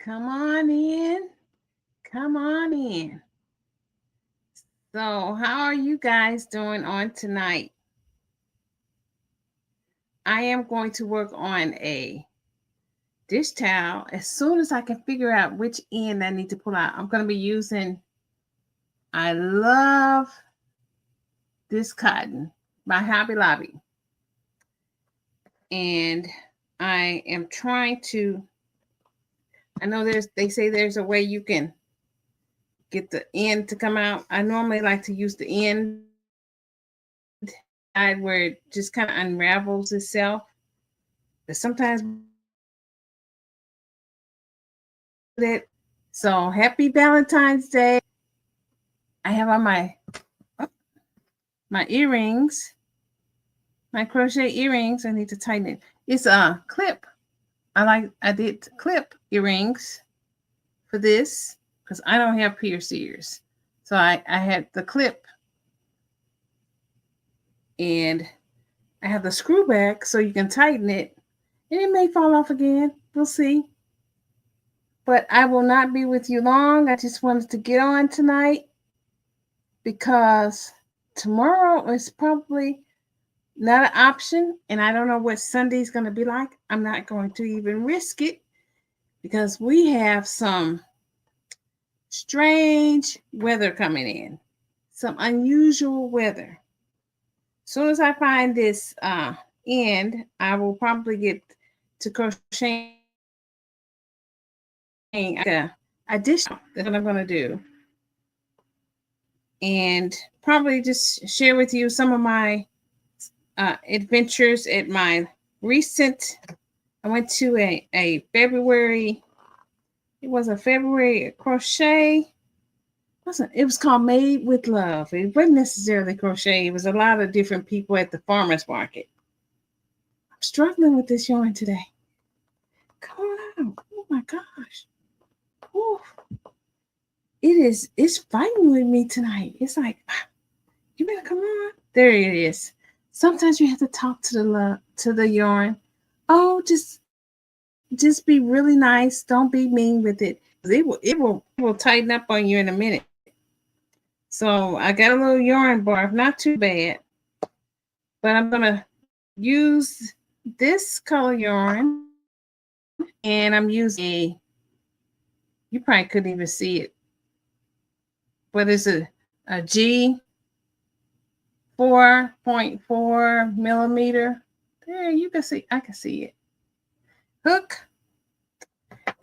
Come on in. Come on in. So, how are you guys doing on tonight? I am going to work on a dish towel as soon as I can figure out which end I need to pull out. I'm going to be using, I love this cotton by Hobby Lobby. And I am trying to, I know they say there's a way you can get the end to come out. I normally like to use the end side where it just kind of unravels itself. But sometimes it. So happy Valentine's Day. I have on my earrings, my crochet earrings. I need to tighten it. It's a clip. I did clip earrings for this because I don't have pierced ears. So I had the clip and I have the screw back so you can tighten it. And it may fall off again. We'll see. But I will not be with you long. I just wanted to get on tonight because tomorrow is probably not an option. And I don't know what Sunday's going to be like. I'm not going to even risk it because we have some strange weather coming in. Some unusual weather. As soon as I find this end, I will probably get to crocheting a dish. That's what I'm going to do. And probably just share with you some of my adventures at my recent. I went to a February. It was a February crochet. It was called Made with Love. It wasn't necessarily crochet. It was a lot of different people at the farmer's market. I'm struggling with this yarn today. Come on out. Oh my gosh. Ooh. It's fighting with me tonight. It's like, you better come on. There it is. Sometimes you have to talk to the yarn. Oh, just be really nice. Don't be mean with it. It will tighten up on you in a minute. So I got a little yarn barf, not too bad. But I'm gonna use this color yarn, and I'm using you probably couldn't even see it, but it's a G 4.4 millimeter. There, you can see. I can see it. Hook.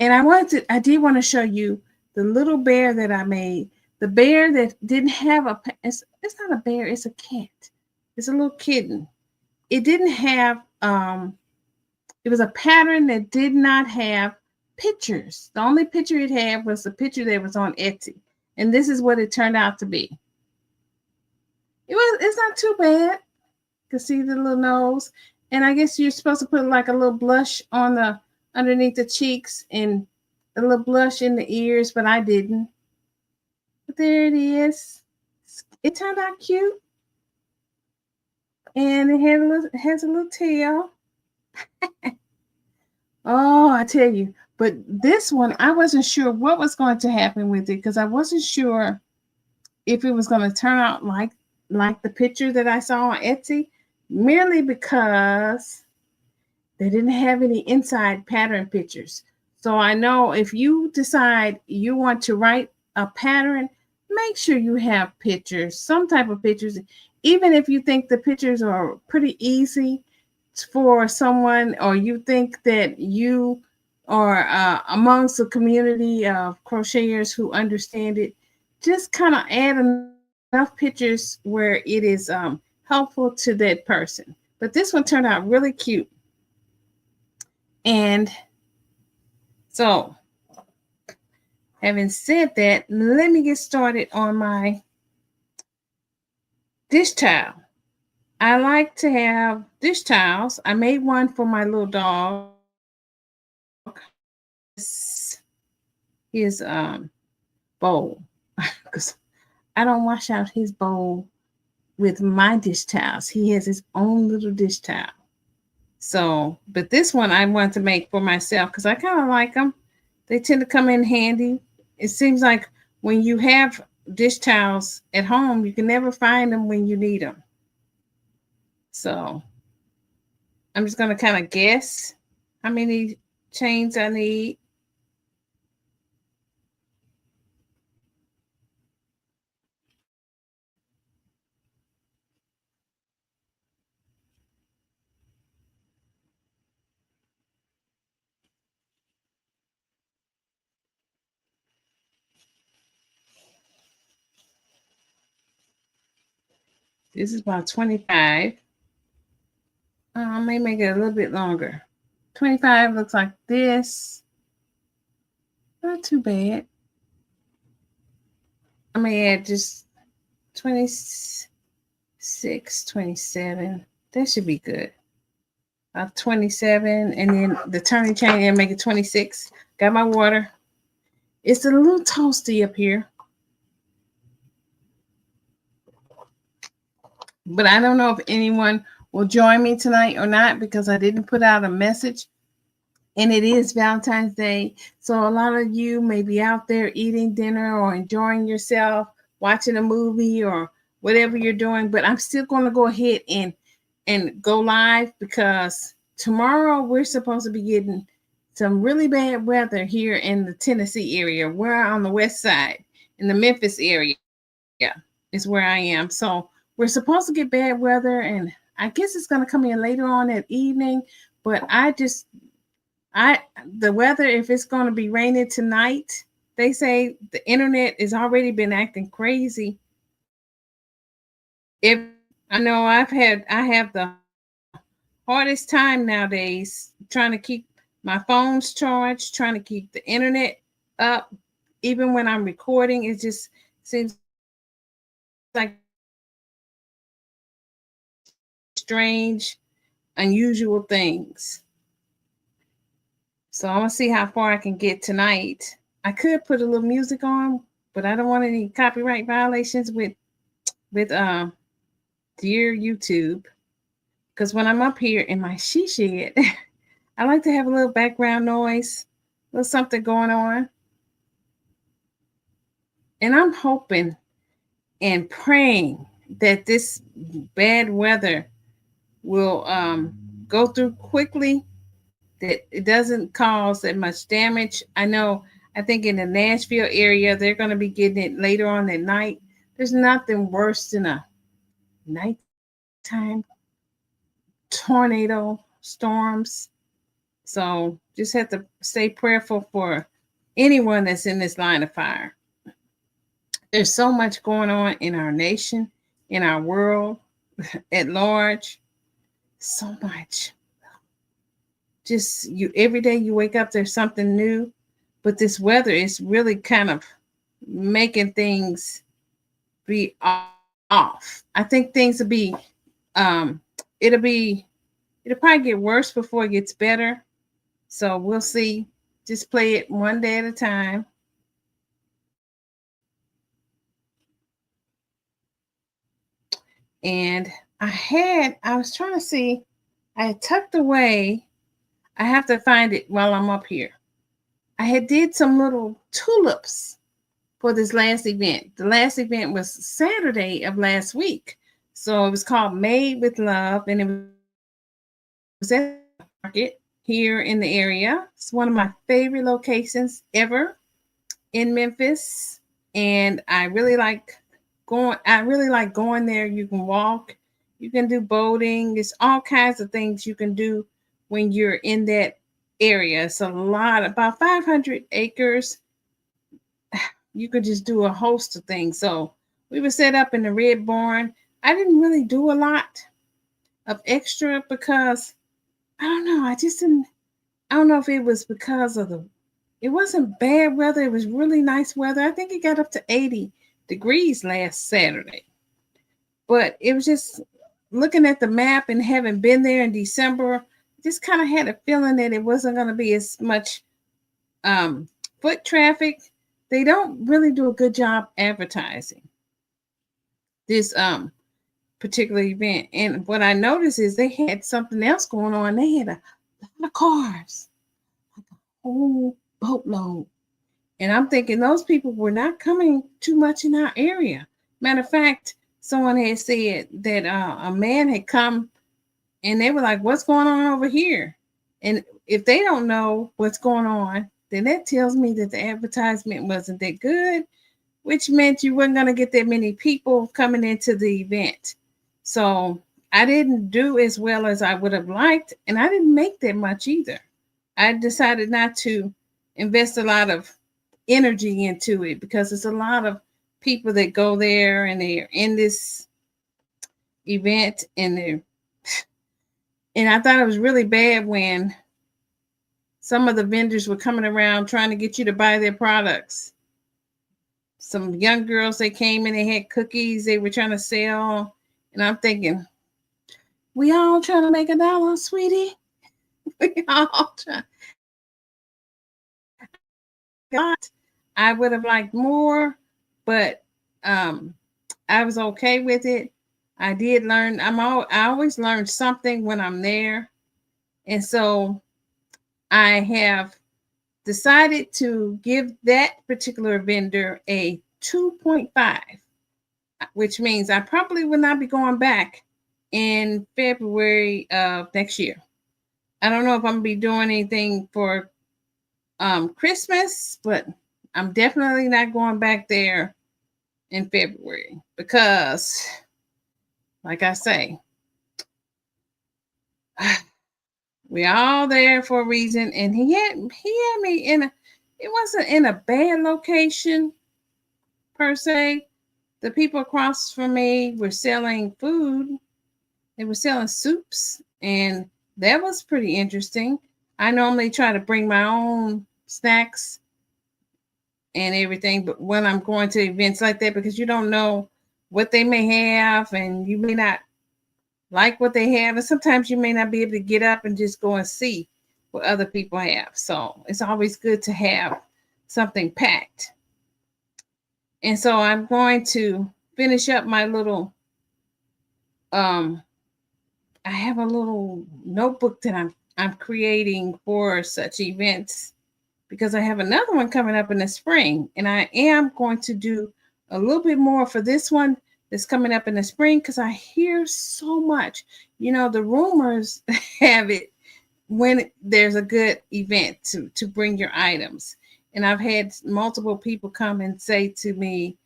And I did want to show you the little bear that I made. The bear that didn't have it's not a bear, it's a cat. It's a little kitten. It didn't have, it was a pattern that did not have pictures. The only picture it had was the picture that was on Etsy. And this is what it turned out to be. It's not too bad. You can see the little nose. And I guess you're supposed to put like a little blush on underneath the cheeks and a little blush in the ears, but I didn't. But there it is. It turned out cute. And it has a little tail. Oh, I tell you. But this one, I wasn't sure what was going to happen with it because I wasn't sure if it was going to turn out like the picture that I saw on Etsy, merely because they didn't have any inside pattern pictures. So I know if you decide you want to write a pattern, make sure you have pictures, some type of pictures. Even if you think the pictures are pretty easy for someone, or you think that you are amongst a community of crocheters who understand it, just kind of add enough pictures where it is helpful to that person. But this one turned out really cute. And so, having said that, let me get started on my dish towel. I like to have dish towels. I made one for my little dog. His bowl. Because I don't wash out his bowl with my dish towels. He has his own little dish towel. So, but this one I want to make for myself because I kind of like them. They tend to come in handy. It seems like when you have dish towels at home, you can never find them when you need them. So I'm just going to kind of guess how many chains I need. This is about 25. I may make it a little bit longer. 25 looks like this. Not too bad. I may add just 26, 27. That should be good. 27, and then the turning chain and make it 26. Got my water. It's a little toasty up here, but I don't know if anyone will join me tonight or not because I didn't put out a message, and it is Valentine's Day. So a lot of you may be out there eating dinner or enjoying yourself, watching a movie or whatever you're doing, but I'm still going to go ahead and go live because tomorrow we're supposed to be getting some really bad weather here in the Tennessee area. We're on the west side in the Memphis area. Yeah, is where I am. So we're supposed to get bad weather, and I guess it's going to come in later on that evening. But the weather, if it's going to be raining tonight, they say the internet has already been acting crazy. If I know I have the hardest time nowadays trying to keep my phones charged, trying to keep the internet up. Even when I'm recording, it just seems like strange, unusual things. So I'm gonna see how far I can get tonight. I could put a little music on, but I don't want any copyright violations with dear YouTube. Because when I'm up here in my she shed, I like to have a little background noise, a little something going on. And I'm hoping and praying that this bad weather will go through quickly, that it doesn't cause that much damage. I think in the Nashville area, they're going to be getting it later on at night. There's nothing worse than a nighttime tornado storms. So just have to stay prayerful for anyone that's in this line of fire. There's so much going on in our nation, in our world at large. So much. Just every day you wake up, there's something new. But this weather is really kind of making things be off. I think things will be it'll probably get worse before it gets better. So we'll see. Just play it one day at a time. And I was trying to see, I had tucked away. I have to find it while I'm up here. I had did some little tulips for this last event. The last event was Saturday of last week. So it was called Made with Love, and it was at the market here in the area. It's one of my favorite locations ever in Memphis, and I really like going there. You can walk, you can do boating. There's all kinds of things you can do when you're in that area. It's a lot, about 500 acres. You could just do a host of things. So we were set up in the Red Barn. I didn't really do a lot of extra because I don't know. I don't know if it was because of it wasn't bad weather. It was really nice weather. I think it got up to 80 degrees last Saturday. But it was just looking at the map and having been there in December, just kind of had a feeling that it wasn't going to be as much foot traffic. They don't really do a good job advertising this particular event. And what I noticed is they had something else going on. They had a lot of cars, like a whole boatload. And I'm thinking those people were not coming too much in our area. Matter of fact, someone had said that a man had come and they were like, what's going on over here? And if they don't know what's going on, then that tells me that the advertisement wasn't that good, which meant you weren't going to get that many people coming into the event. So I didn't do as well as I would have liked, and I didn't make that much either. I decided not to invest a lot of energy into it because there's a lot of people that go there and they're in this event and I thought it was really bad when some of the vendors were coming around trying to get you to buy their products. Some young girls, they came and they had cookies they were trying to sell. And I'm thinking, we all trying to make $1, sweetie. We all trying. I would have liked more, but I was okay with it. I did learn. I always learn something when I'm there. And so I have decided to give that particular vendor a 2.5, which means I probably will not be going back in February of next year. I don't know if I'm going to be doing anything for Christmas, but I'm definitely not going back there in February because, like I say, we're all there for a reason. And he had me it wasn't in a bad location per se. The people across from me were selling food. They were selling soups, and that was pretty interesting. I normally try to bring my own snacks and everything, but when I'm going to events like that, because you don't know what they may have and you may not like what they have, and sometimes you may not be able to get up and just go and see what other people have. So it's always good to have something packed. And so I'm going to finish up my little I have a little notebook that I'm creating for such events, because I have another one coming up in the spring, and I am going to do a little bit more for this one that's coming up in the spring, because I hear so much. The rumors have it when there's a good event to bring your items. And I've had multiple people come and say to me,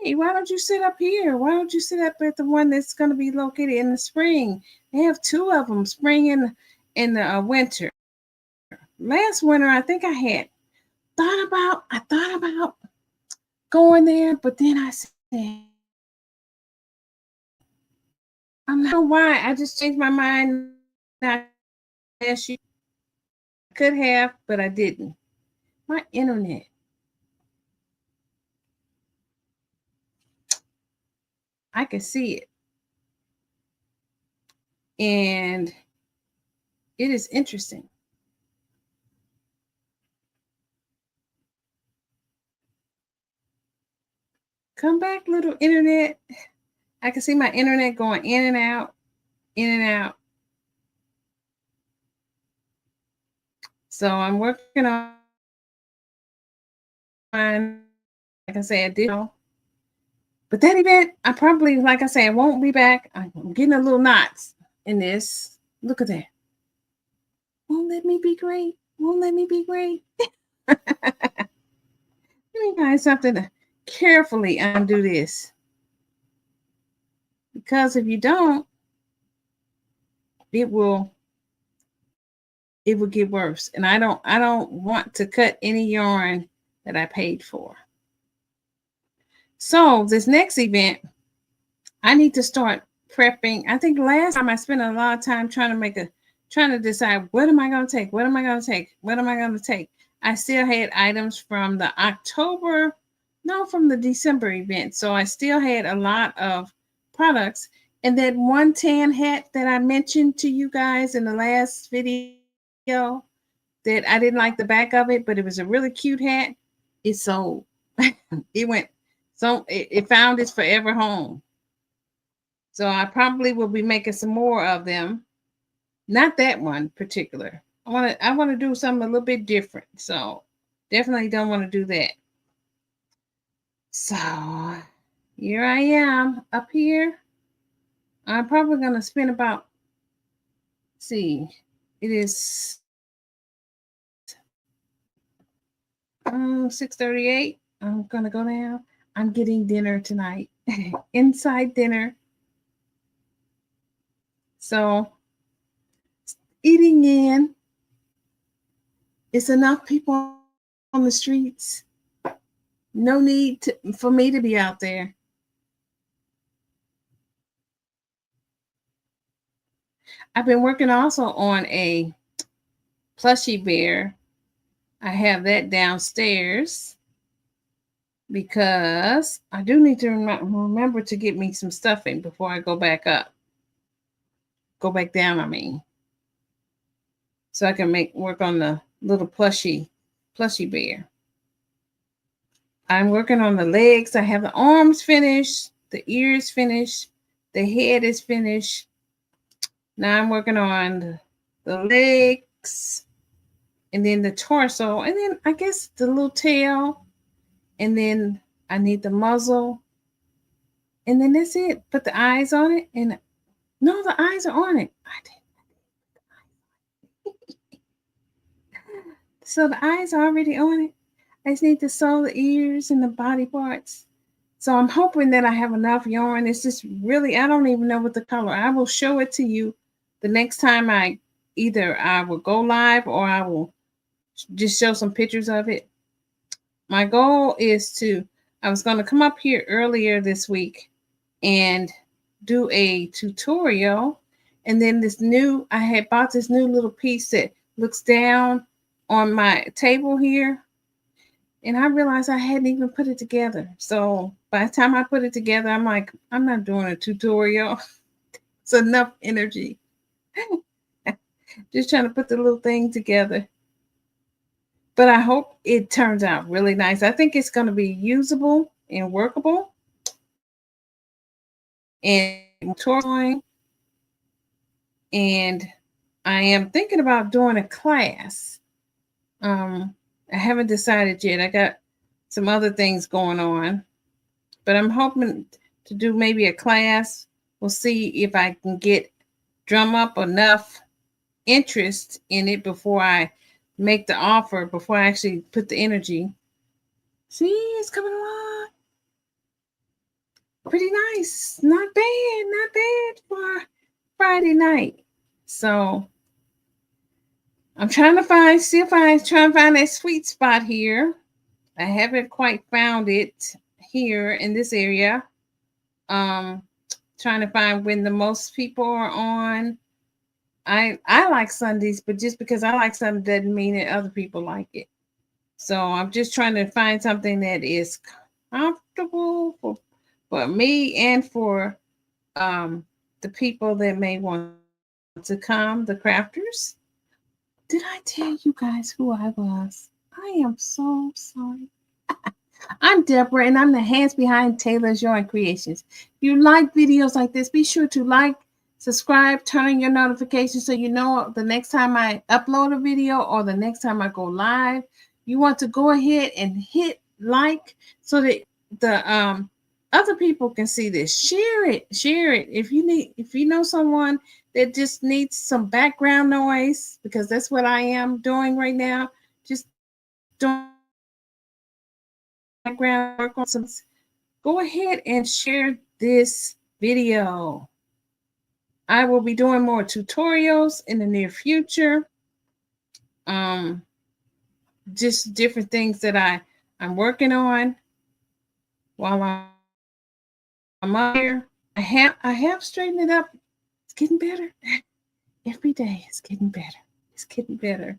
hey, why don't you sit up here? Why don't you sit up at the one that's going to be located in the spring? They have 2 of them, spring and in the winter. Last winter, I think I thought about going there, but then I said, I don't know why. I just changed my mind. I could have, but I didn't. My internet. I can see it. And it is interesting. Come back, little internet. I can see my internet going in and out, in and out. So I'm working on, like I said, I did. But that event, I probably, like I said, I won't be back. I'm getting a little knots in this. Look at that. Won't let me be great. Won't let me be great. Let me find something to carefully undo this. Because if you don't, it will get worse. And I don't want to cut any yarn that I paid for. So this next event, I need to start prepping. I think last time I spent a lot of time trying to decide, what am I going to take? What am I going to take? What am I going to take? I still had items from the December event. So I still had a lot of products. And that one tan hat that I mentioned to you guys in the last video, that I didn't like the back of it, but it was a really cute hat, it sold. It went, so it found its forever home. So I probably will be making some more of them. Not that one particular. I want to do something a little bit different. So Definitely don't want to do that. So here I am up here. I'm probably going to spend about, see, it is 6:38. I'm going to go down. I'm getting dinner tonight. Inside dinner. So eating in. It's enough people on the streets. No need for me to be out there. I've been working also on a plushie bear. I have that downstairs because I do need to remember to get me some stuffing before I go back up. Go back down, I mean. So I can work on the little plushie bear. I'm working on the legs. I have the arms finished, the ears finished, the head is finished. Now I'm working on the legs and then the torso and then I guess the little tail and then I need the muzzle and then that's it. Put the eyes on it and no, the eyes are on it. I did. So the eyes are already on it. I just need to sew the ears and the body parts. So I'm hoping that I have enough yarn. It's just really, I don't even know what the color. I will show it to you the next time I will go live or I will just show some pictures of it. My goal is I was going to come up here earlier this week and do a tutorial. And then I had bought this new little piece that looks down on my table here. And I realized I hadn't even put it together. So by the time I put it together, I'm like, I'm not doing a tutorial. It's enough energy. Just trying to put the little thing together. But I hope it turns out really nice. I think it's going to be usable and workable. And touring. And I am thinking about doing a class. I haven't decided yet. I got some other things going on. But I'm hoping to do maybe a class. We'll see if I can drum up enough interest in it before I make the offer, before I actually put the energy. See, it's coming along. Pretty nice. Not bad for Friday night. So I'm trying to find that sweet spot here. I haven't quite found it here in this area. Trying to find when the most people are on. I like Sundays, but just because I like something doesn't mean that other people like it. So I'm just trying to find something that is comfortable for me and for the people that may want to come, the crafters. Did I tell you guys who I was? I am so sorry. I'm Deborah, and I'm the hands behind Taylor's Yarn Creations. If you like videos like this, be sure to like, subscribe, turn on your notifications so you know the next time I upload a video or the next time I go live. You want to go ahead and hit like so that the other people can see this. Share it. If you know someone that just needs some background noise, because that's what I am doing right now. Just doing background work on some. Go ahead and share this video. I will be doing more tutorials in the near future. Just different things that I'm working on while I'm up here. I have straightened it up. It's getting better. Every day it's getting better. It's getting better.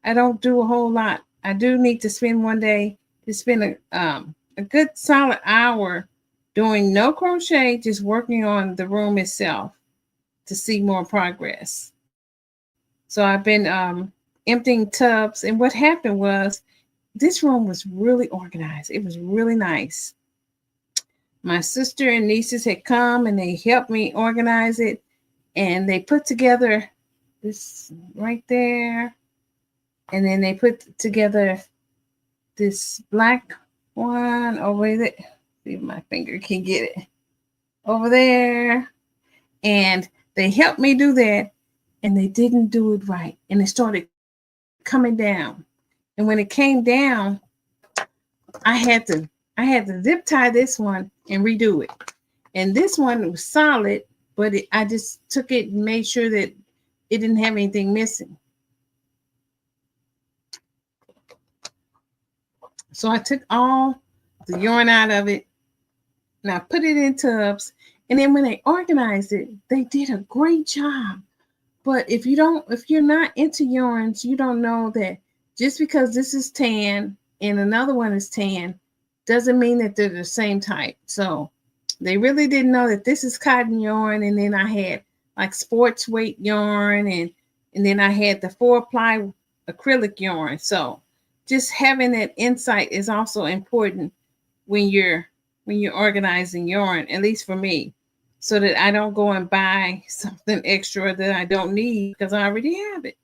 I don't do a whole lot. I do need to spend one day to spend a good solid hour doing no crochet, just working on the room itself to see more progress. So I've been emptying tubs, and what happened was this room was really organized. It was really nice. My sister and nieces had come and they helped me organize it, and they put together this right there, and then they put together this black one over there. See if my finger can get it over there. And they helped me do that, and they didn't do it right. And it started coming down. And when it came down, I had to zip tie this one and redo it. And this one was solid, but I just took it and made sure that it didn't have anything missing. So I took all the yarn out of it, and I put it in tubs. And then when they organized it, they did a great job. But if you're not into yarns, you don't know that just because this is tan and another one is tan doesn't mean that they're the same type. So they really didn't know that this is cotton yarn, and then I had like sports weight yarn, and then I had the 4-ply acrylic yarn. So just having that insight is also important when you're organizing yarn, at least for me, so that I don't go and buy something extra that I don't need because I already have it.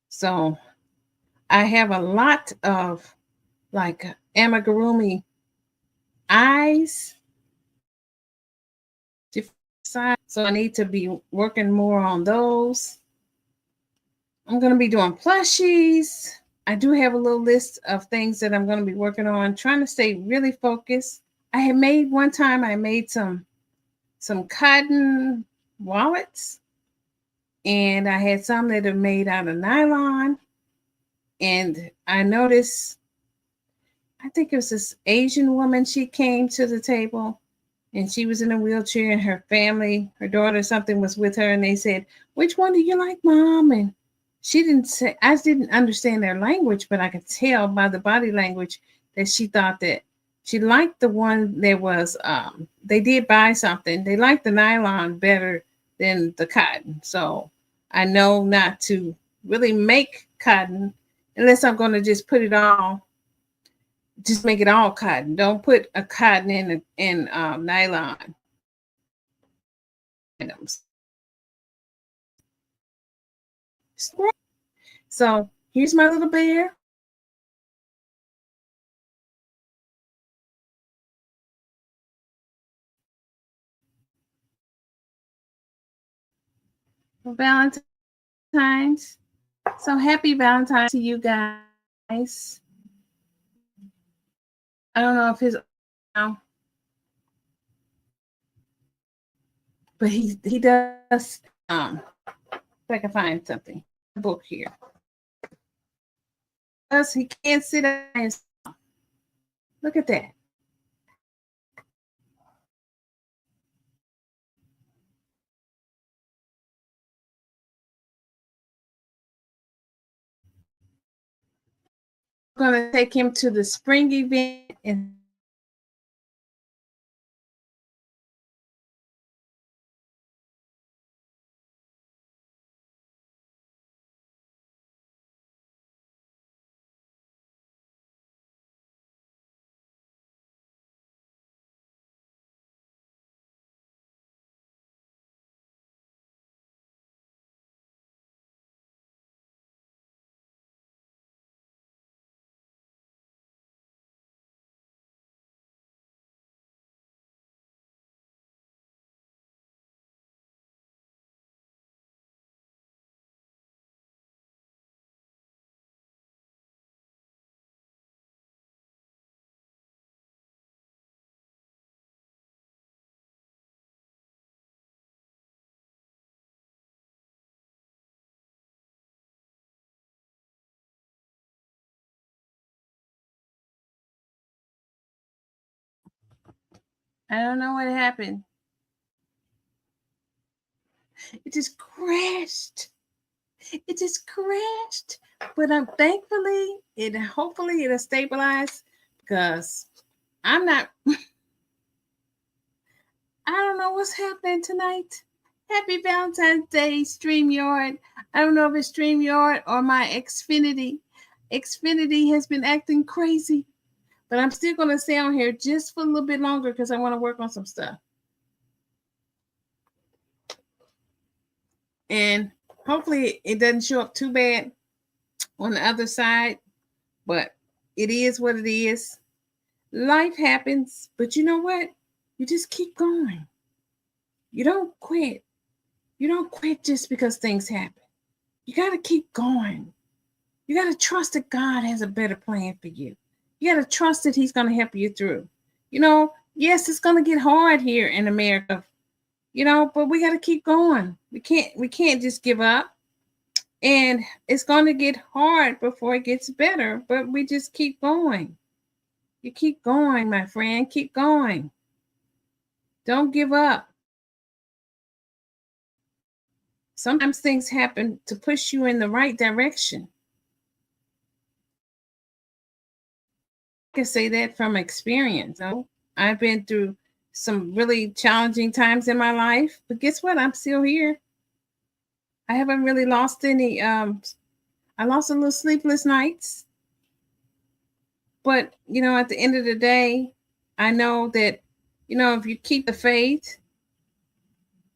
So I have a lot of like amigurumi eyes, different size. So I need to be working more on those. I'm going to be doing plushies. I do have a little list of things that I'm going to be working on, trying to stay really focused. I made some cotton wallets, and I had some that are made out of nylon. And I noticed, I think it was this Asian woman, she came to the table and she was in a wheelchair, and her family, her daughter or something was with her, and they said, "Which one do you like, Mom?" And she didn't say, I didn't understand their language, but I could tell by the body language that she thought that she liked the one that was, they did buy something. They liked the nylon better than the cotton. So I know not to really make cotton unless I'm going to just put it all, just make it all cotton. Don't put a cotton in nylon items. So here's my little bear. For Valentine's. So happy Valentine to you guys. I don't know if his, but he does. If I can find something, a book here. Plus, he can't sit down. Look at that. I'm going to take him to the spring event, and I don't know what happened. It just crashed. It just crashed. But I'm thankfully hopefully it'll stabilize, because I'm not I don't know what's happening tonight. Happy Valentine's Day, Streamyard. I don't know if it's Streamyard or my Xfinity. Xfinity has been acting crazy, but I'm still going to stay on here just for a little bit longer because I want to work on some stuff. And hopefully it doesn't show up too bad on the other side. But it is what it is. Life happens, but you know what? You just keep going. You don't quit. You don't quit just because things happen. You got to keep going. You got to trust that God has a better plan for you. You got to trust that He's going to help you through. You know, yes, it's going to get hard here in America, you know, but we got to keep going. We can't just give up. And it's going to get hard before it gets better, but we just keep going. You keep going, my friend. Keep going. Don't give up. Sometimes things happen to push you in the right direction. I can say that from experience. I've been through some really challenging times in my life, but guess what? I'm still here. I haven't really lost any. I lost a little sleepless nights, but you know, at the end of the day, I know that, you know, if you keep the faith,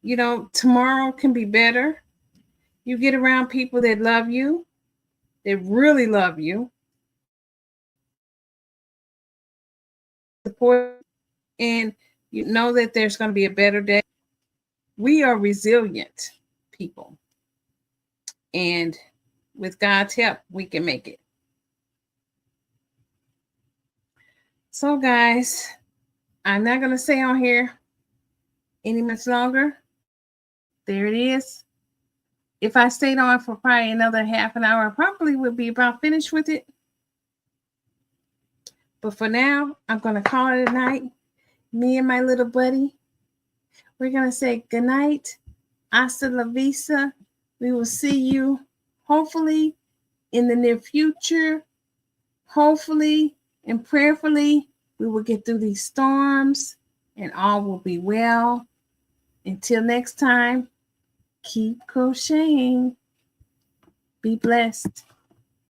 you know, tomorrow can be better. You get around people that love you, that really love you, support, and you know that there's going to be a better day. We are resilient people, and with God's help, we can make it. So, guys, I'm not going to stay on here any much longer. There it is. If I stayed on for probably another half an hour, I probably would be about finished with it. But for now, I'm going to call it a night. Me and my little buddy, we're going to say good night. Hasta la vista. We will see you hopefully in the near future. Hopefully and prayerfully, we will get through these storms and all will be well. Until next time, keep crocheting. Be blessed.